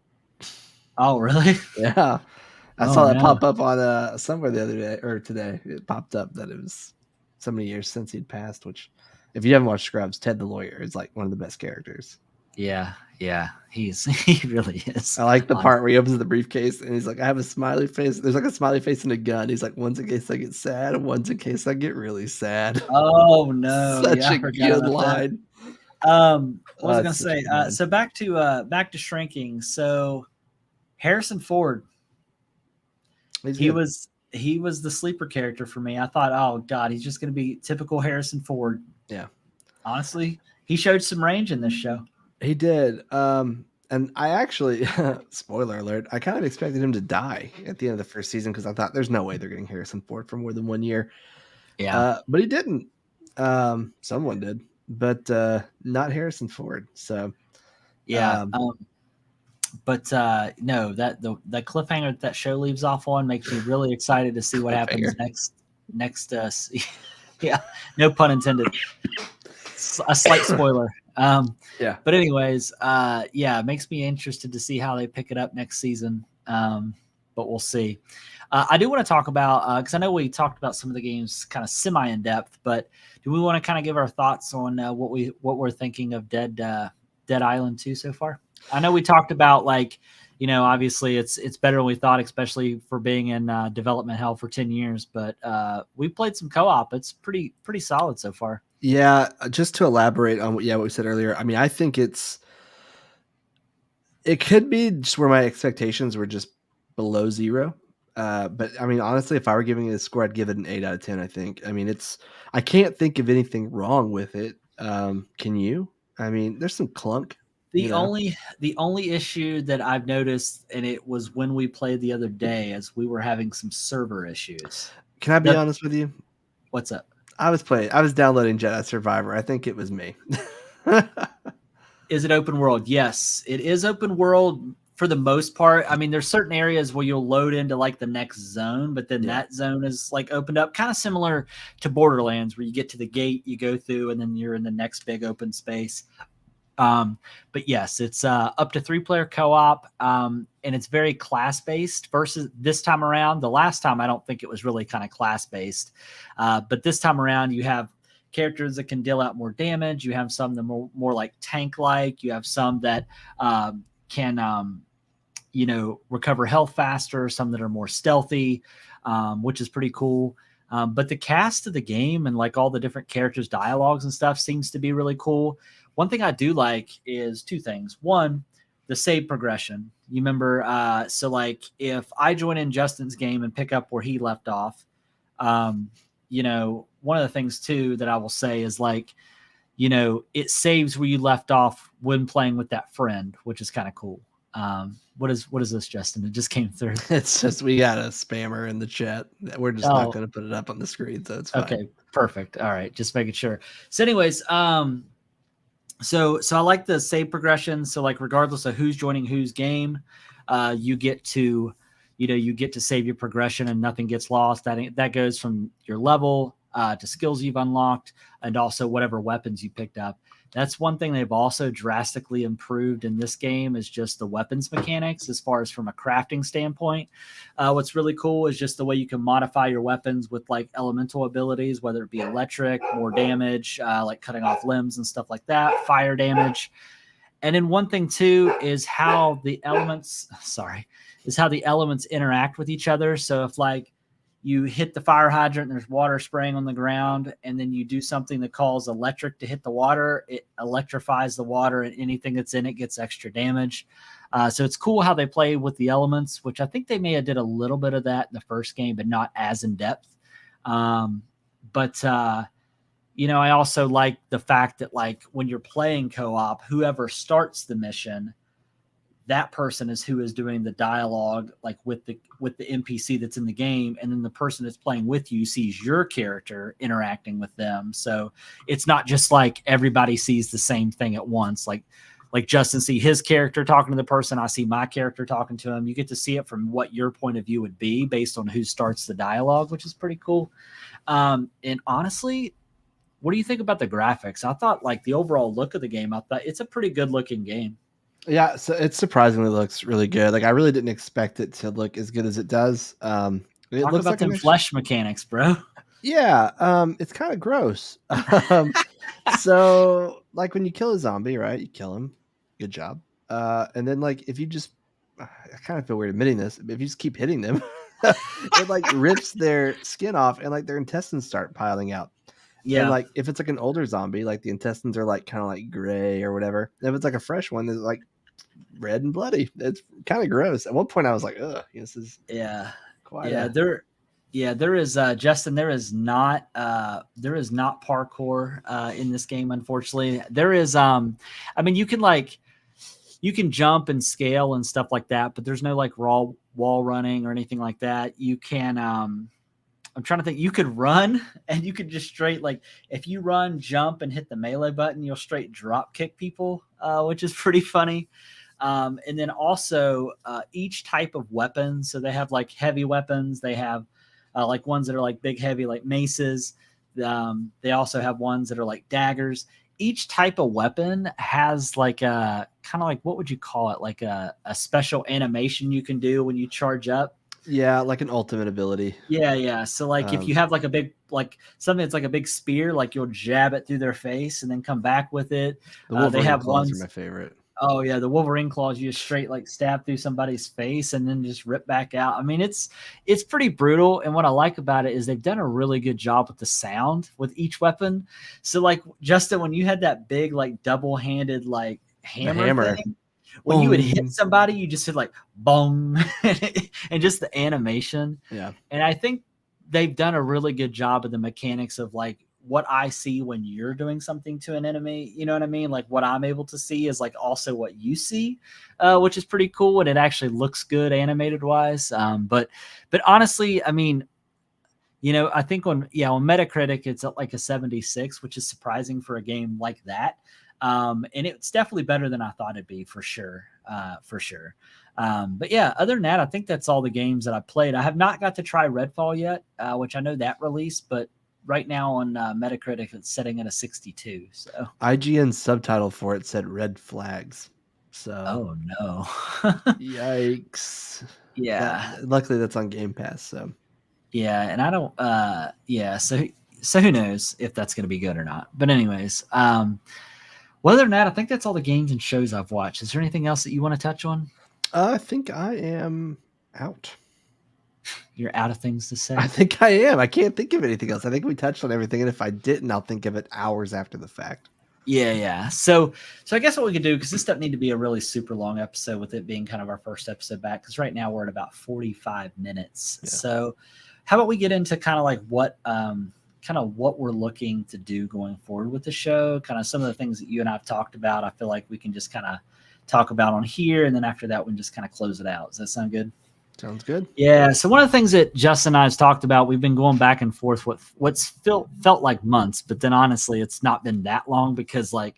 S1: Oh, really?
S2: Yeah. I
S1: Oh,
S2: saw that
S1: no.
S2: pop up on somewhere the other day or today. It popped up that it was so many years since he'd passed, which if you haven't watched Scrubs, Ted the lawyer is like one of the best characters.
S1: Yeah. He really is.
S2: I like the part where he opens the briefcase and he's like, I have a smiley face. There's like a smiley face and a gun. He's like, one's in case I get sad, and one's in case I get really sad.
S1: Oh no!
S2: Such
S1: Yeah, I
S2: a
S1: forgot
S2: good
S1: about
S2: line.
S1: that. What was I
S2: Oh,
S1: gonna
S2: it's such a
S1: say?
S2: good line.
S1: So back to Shrinking. So Harrison Ford,
S2: He's
S1: he
S2: good.
S1: was the sleeper character for me. I thought, oh god, he's just gonna be typical Harrison Ford.
S2: Yeah.
S1: Honestly, he showed some range in this show.
S2: He did. And I actually, spoiler alert, I kind of expected him to die at the end of the first season because I thought there's no way they're getting Harrison Ford for more than 1 year.
S1: Yeah.
S2: But he didn't. Someone did, but not Harrison Ford. So
S1: Yeah. But no, that the cliffhanger that show leaves off on makes me really excited to see what happens next. Yeah, no pun intended. A slight spoiler.
S2: Yeah.
S1: But anyways, it makes me interested to see how they pick it up next season. But we'll see. I do want to talk about because I know we talked about some of the games kind of semi in depth, but do we want to kind of give our thoughts on what we're thinking of Dead Island 2 so far? I know we talked about obviously it's better than we thought, especially for being in development hell for 10 years. But we played some co-op. It's pretty solid so far.
S2: Yeah, just to elaborate on what we said earlier. I mean, I think it could be just where my expectations were just below 0. But I mean, honestly, if I were giving it a score, I'd give it an 8 out of 10. I think. I mean, I can't think of anything wrong with it. Can you? I mean, there's some clunk.
S1: The only issue that I've noticed, and it was when we played the other day, as we were having some server issues.
S2: Can I be honest with you?
S1: What's up?
S2: I was downloading Jedi Survivor. I think it was me.
S1: Is it open world? Yes, it is open world for the most part. I mean, there's certain areas where you'll load into like the next zone, but then that zone is like opened up, kind of similar to Borderlands, where you get to the gate, you go through, and then you're in the next big open space. But yes, it's up to 3-player co-op, and it's very class-based versus this time around. The last time, I don't think it was really kind of class-based, but this time around, you have characters that can deal out more damage. You have some that are more like tank-like. You have some that can recover health faster. Some that are more stealthy, which is pretty cool. But the cast of the game and like all the different characters' dialogues and stuff seems to be really cool. One thing I do like is 2 things. One, the save progression. You remember, so like if I join in Justin's game and pick up where he left off, one of the things too that I will say is like, it saves where you left off when playing with that friend, which is kind of cool. What is this, Justin? It just came through.
S2: It's just we got a spammer in the chat. We're just not going to put it up on the screen, so it's fine.
S1: Okay, perfect. All right, just making sure. So, anyways, so I like the save progression. So, like, regardless of who's joining whose game, you get to save your progression and nothing gets lost. That goes from your level to skills you've unlocked and also whatever weapons you picked up. That's one thing they've also drastically improved in this game is just the weapons mechanics as far as from a crafting standpoint. What's really cool is just the way you can modify your weapons with like elemental abilities, whether it be electric, more damage, like cutting off limbs and stuff like that, fire damage. And then one thing too is how the elements, interact with each other. So if like you hit the fire hydrant and there's water spraying on the ground, and then you do something that calls electric to hit the water, it electrifies the water and anything that's in it gets extra damage. So it's cool how they play with the elements, which I think they may have did a little bit of that in the first game, but not as in depth. But I also like the fact that like when you're playing co-op, whoever starts the mission, that person is who is doing the dialogue, like with the NPC that's in the game, and then the person that's playing with you sees your character interacting with them. So it's not just like everybody sees the same thing at once. Like Justin see his character talking to the person, I see my character talking to him. You get to see it from what your point of view would be based on who starts the dialogue, which is pretty cool. And honestly, what do you think about the graphics? I thought like the overall look of the game, I thought it's a pretty good looking game.
S2: Yeah, so it surprisingly looks really good. Like I really didn't expect it to look as good as it does. It
S1: Talk
S2: looks
S1: about
S2: like
S1: them flesh mechanics, bro.
S2: Yeah, it's kind of gross. So like when you kill a zombie, right? You kill him, good job. And then like if you just, I kind of feel weird admitting this, but if you just keep hitting them, it like rips their skin off and like their intestines start piling out.
S1: Yeah.
S2: And like if it's like an older zombie, like the intestines are like kind of like gray or whatever. If it's like a fresh one, it's like red and bloody. It's kind of gross. At one point, I was like, "Ugh, this is quite."
S1: There is Justin. There is not parkour in this game. Unfortunately, there is. I mean, you can jump and scale and stuff like that, but there's no like raw wall running or anything like that. You can. I'm trying to think. You could run and you could just straight like if you run, jump, and hit the melee button, you'll straight drop kick people, which is pretty funny. And then also each type of weapon. So they have like heavy weapons. They have like ones that are like big, heavy, like maces. They also have ones that are like daggers. Each type of weapon has like a kind of like, what would you call it? Like a special animation you can do when you charge up.
S2: Yeah, like an ultimate ability.
S1: Yeah. So like if you have like a big, like something that's like a big spear, like you'll jab it through their face and then come back with it.
S2: The Wolverine
S1: they have
S2: claws
S1: ones,
S2: are my favorite.
S1: Oh yeah, the Wolverine claws you just straight like stab through somebody's face and then just rip back out. I mean, it's pretty brutal. And what I like about it is they've done a really good job with the sound with each weapon. So like Justin, when you had that big like double-handed like hammer. Thing, when you would hit somebody, you just hit like boom, and just the animation.
S2: Yeah.
S1: And I think they've done a really good job of the mechanics of like what I see when you're doing something to an enemy. You know what I mean? Like what I'm able to see is like also what you see, which is pretty cool. And it actually looks good animated wise. But honestly, I mean, I think on Metacritic, it's at like a 76, which is surprising for a game like that. And it's definitely better than I thought it'd be for sure. But yeah, other than that, I think that's all the games that I played. I have not got to try Redfall yet, which I know that released, but right now on Metacritic, it's setting at a 62. So
S2: IGN's subtitle for it said red flags. So
S1: oh no.
S2: Yikes.
S1: Yeah.
S2: Luckily that's on Game Pass. So
S1: yeah, and I don't so who knows if that's gonna be good or not. But anyways, well, other than that, I think that's all the games and shows I've watched. Is there anything else that you want to touch on?
S2: I think I am out.
S1: You're out of things to say?
S2: I think I am. I can't think of anything else. I think we touched on everything. And if I didn't, I'll think of it hours after the fact.
S1: Yeah. So I guess what we could do, because this doesn't need to be a really super long episode with it being kind of our first episode back, because right now we're at about 45 minutes. Yeah. So how about we get into kind of like what we're looking to do going forward with the show, kind of some of the things that you and I have talked about. I feel like we can just kind of talk about on here. And then after that, we can just kind of close it out. Does that sound good?
S2: Sounds good.
S1: Yeah. So one of the things that Justin and I have talked about, we've been going back and forth with what's felt like months, but then honestly, it's not been that long because I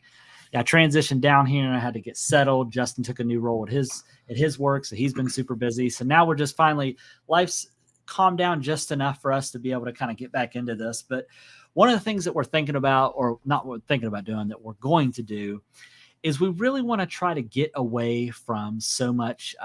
S1: transitioned down here and I had to get settled. Justin took a new role at his work. So he's been super busy. So now we're just finally, life's calmed down just enough for us to be able to kind of get back into this. But one of the things that we're thinking about, or not what we're thinking about doing, that we're going to do, is we really want to try to get away from so much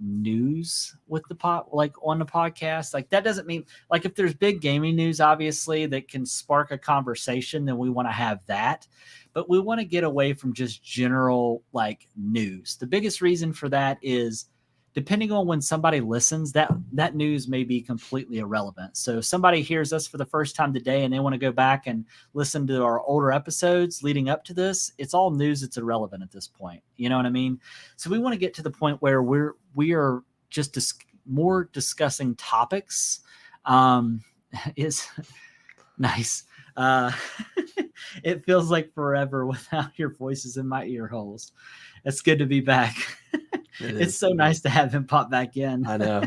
S1: news with the like on the podcast. Like that doesn't mean, like, if there's big gaming news, obviously, that can spark a conversation, then we want to have that. But we want to get away from just general like news. The biggest reason for that is, depending on when somebody listens, that news may be completely irrelevant. So if somebody hears us for the first time today and they want to go back and listen to our older episodes leading up to this, it's all news that's irrelevant at this point. You know what I mean? So we want to get to the point where we are just more discussing topics. Is nice. It feels like forever without your voices in my ear holes. It's good to be back. It's so nice to have him pop back in.
S2: I know.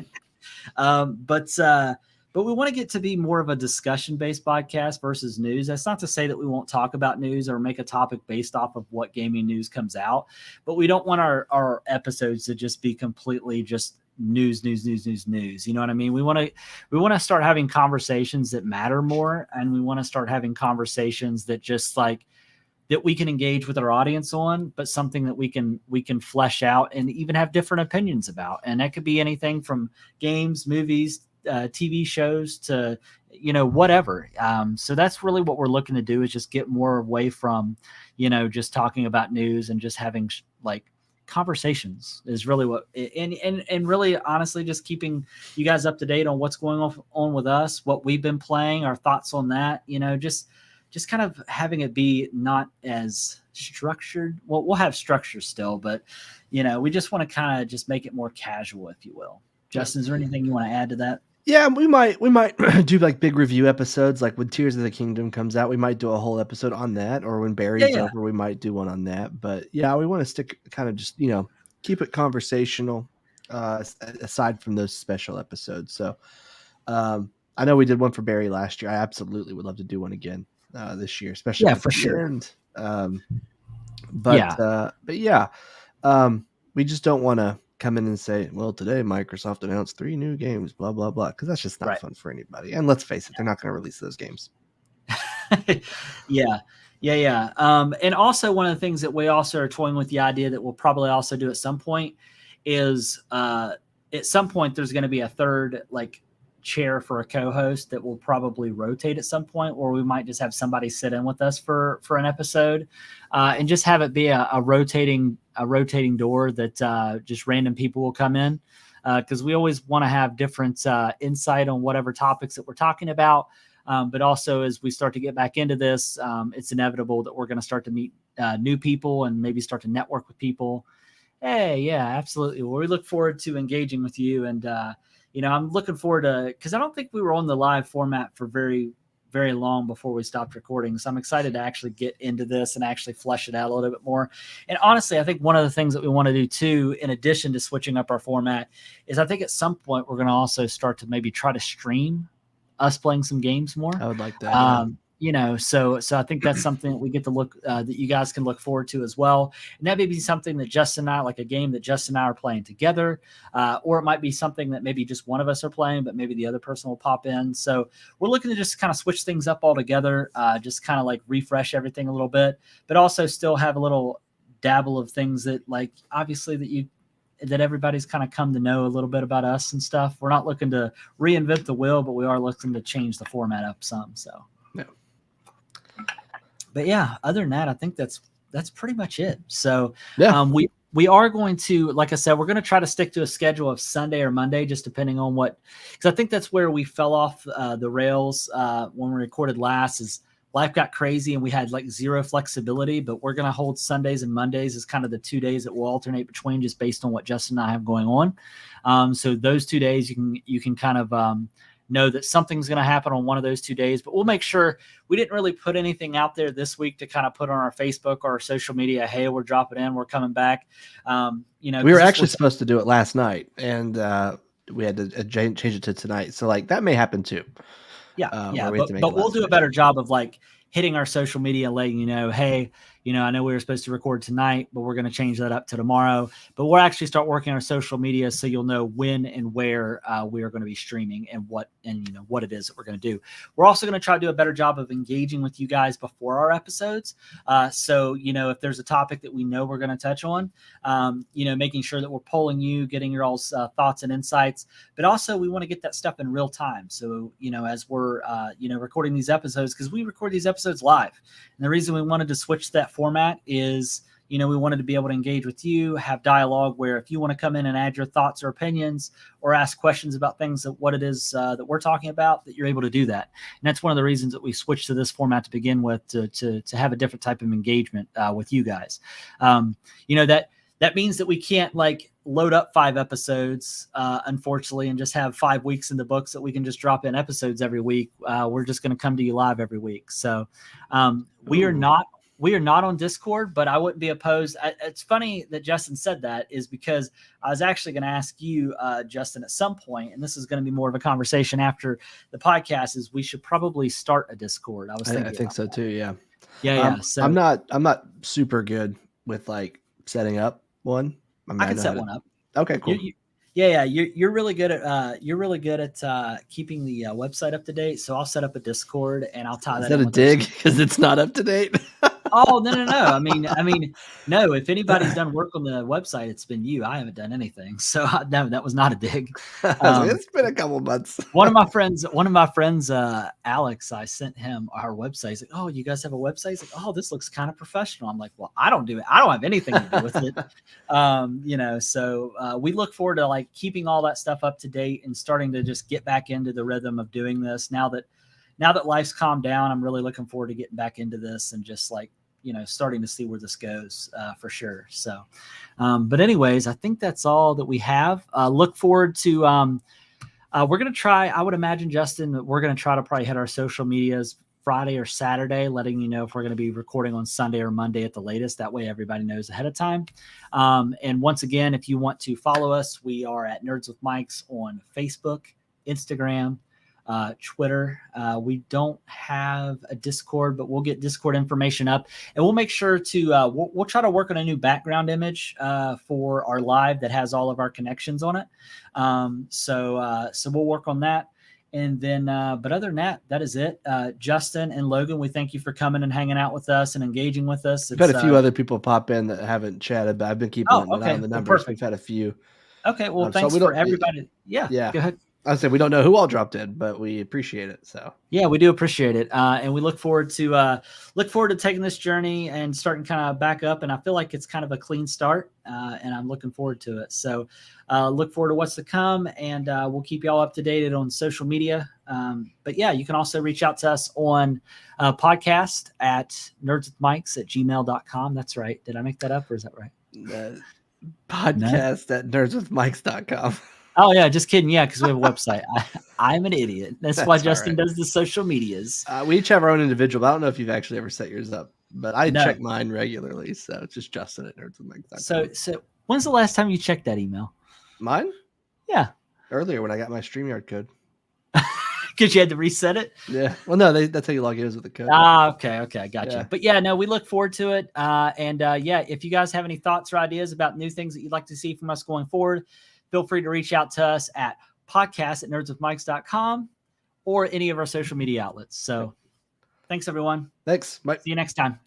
S1: But we want to get to be more of a discussion-based podcast versus news. That's not to say that we won't talk about news or make a topic based off of what gaming news comes out, but we don't want our episodes to just be completely just news. You know what I mean? We want to start having conversations that matter more, and we want to start having conversations that just like that we can engage with our audience on, but something that we can flesh out and even have different opinions about. And that could be anything from games, movies, TV shows to, whatever. So that's really what we're looking to do, is just get more away from, just talking about news and just having like conversations is really what, and really honestly, just keeping you guys up to date on what's going on with us, what we've been playing, our thoughts on that, just kind of having it be not as structured. Well, we'll have structure still, but we just want to kind of just make it more casual, if you will. Justin, is there anything you want to add to that?
S2: Yeah, we might do like big review episodes, like when Tears of the Kingdom comes out, we might do a whole episode on that, or when Barry's over, we might do one on that. But yeah, we want to stick kind of just, keep it conversational, aside from those special episodes. So I know we did one for Barry last year. I absolutely would love to do one again this year, especially
S1: for sure.
S2: But we just don't want to come in and say, well, today Microsoft announced 3 new games, blah, blah, blah, because that's just not fun for anybody. And let's face it, they're not going to release those games.
S1: Yeah. And also one of the things that we also are toying with the idea that we'll probably also do at some point is at some point there's going to be a third like chair for a co-host that will probably rotate at some point, or we might just have somebody sit in with us for an episode and just have it be a rotating door that just random people will come in, because we always want to have different insight on whatever topics that we're talking about. But also, as we start to get back into this, it's inevitable that we're going to start to meet new people and maybe start to network with people. Hey, yeah, absolutely. Well, we look forward to engaging with you. And, I'm looking forward to, because I don't think we were on the live format for very, very long before we stopped recording. So I'm excited to actually get into this and actually flesh it out a little bit more. And honestly, I think one of the things that we want to do too, in addition to switching up our format, is I think at some point we're going to also start to maybe try to stream us playing some games more.
S2: I would like that.
S1: So I think that's something that we get to look, that you guys can look forward to as well. And that may be something that Justin and I, like a game that Justin and I are playing together, or it might be something that maybe just one of us are playing, but maybe the other person will pop in. So we're looking to just kind of switch things up altogether, just kind of like refresh everything a little bit, but also still have a little dabble of things that, like, obviously that everybody's kind of come to know a little bit about us and stuff. We're not looking to reinvent the wheel, but we are looking to change the format up some. So,
S2: yeah.
S1: But yeah, other than that, I think that's pretty much it. So we are going to, like I said, we're going to try to stick to a schedule of Sunday or Monday, just depending on because I think that's where we fell off the rails when we recorded last, is life got crazy and we had like zero flexibility. But we're going to hold Sundays and Mondays as kind of the 2 days that we'll alternate between, just based on what Justin and I have going on. So those 2 days you can kind of know that something's going to happen on one of those 2 days. But we'll make sure we didn't really put anything out there this week to kind of put on our Facebook or our social media. Hey, we're dropping in, we're coming back. We
S2: were actually supposed to do it last night, and we had to change it to tonight. So like that may happen too.
S1: But we'll do a better job of like hitting our social media, letting you know, hey, I know we were supposed to record tonight, but we're going to change that up to tomorrow. But we'll actually start working on our social media, so you'll know when and where we are going to be streaming and what it is that we're going to do. We're also going to try to do a better job of engaging with you guys before our episodes. So if there's a topic that we know we're going to touch on, making sure that we're polling you, getting your all's thoughts and insights. But also we want to get that stuff in real time. So as we're recording these episodes, because we record these episodes live, and the reason we wanted to switch that format is we wanted to be able to engage with you, have dialogue where if you want to come in and add your thoughts or opinions or ask questions about things that what it is that we're talking about, that you're able to do that. And that's one of the reasons that we switched to this format to begin with, to have a different type of engagement with you guys. That means that we can't load up 5 episodes, unfortunately, and just have 5 weeks in the books that we can just drop in episodes every week. We're just going to come to you live every week. So we are not on Discord, but I wouldn't be opposed. It's funny that Justin said that, is because I was actually going to ask you, Justin, at some point, and this is going to be more of a conversation after the podcast, is we should probably start a Discord. I
S2: think so too. Yeah.
S1: Yeah. So
S2: I'm not super good with setting up one.
S1: I can set one up.
S2: Okay, cool.
S1: You're really good at keeping the website up to date. So I'll set up a Discord and I'll tie that.
S2: Is that a dig because it's not up to date?
S1: Oh, no. I mean, no, if anybody's done work on the website, it's been you. I haven't done anything. So no, that was not a dig.
S2: It's been a couple months.
S1: one of my friends, Alex, I sent him our website. He's like, "Oh, you guys have a website?" He's like, "Oh, this looks kind of professional." I'm like, "Well, I don't do it. I don't have anything to do with it." So we look forward to keeping all that stuff up to date and starting to just get back into the rhythm of doing this. Now that life's calmed down, I'm really looking forward to getting back into this and just starting to see where this goes for sure. So, but anyways, I think that's all that we have. Look forward to, we're going to try, I would imagine, Justin, that we're going to try to probably hit our social medias Friday or Saturday, letting you know if we're going to be recording on Sunday or Monday at the latest. That way everybody knows ahead of time. And once again, if you want to follow us, we are at Nerds with Mics on Facebook, Instagram, Twitter. We don't have a Discord, but we'll get Discord information up, and we'll make sure to we'll try to work on a new background image for our live that has all of our connections on it. So we'll work on that. And then, but other than that, that is it. Justin and Logan, we thank you for coming and hanging out with us and engaging with us.
S2: We've had a few other people pop in that haven't chatted, but I've been keeping an eye on the numbers. We've had a few.
S1: Okay, well, thanks for everybody. Yeah, go ahead.
S2: I said we don't know who all dropped in, but we appreciate it. So
S1: yeah, we do appreciate it, and we look forward to taking this journey and starting kind of back up. And I feel like it's kind of a clean start, and I'm looking forward to it. So look forward to what's to come, and we'll keep y'all up to date on social media. But yeah, you can also reach out to us on podcast at nerdswithmics@gmail.com. That's right. Did I make that up, or is that right?
S2: Podcast at nerdswithmics.com.
S1: Oh yeah, just kidding. Yeah, because we have a website. I'm an idiot. That's why Justin does the social medias.
S2: We each have our own individual. I don't know if you've actually ever set yours up, but I check mine regularly. So it's just Justin at nerdswithmics.com.
S1: So when's the last time you checked that email?
S2: Mine?
S1: Yeah,
S2: earlier when I got my StreamYard code.
S1: Because you had to reset it?
S2: Yeah. Well, no, that's how you log in, is with the code.
S1: Okay. I got you. But yeah, no, we look forward to it. And if you guys have any thoughts or ideas about new things that you'd like to see from us going forward, feel free to reach out to us at podcast@nerdswithmics.com or any of our social media outlets. So thanks, everyone.
S2: Thanks. Bye.
S1: See you next time.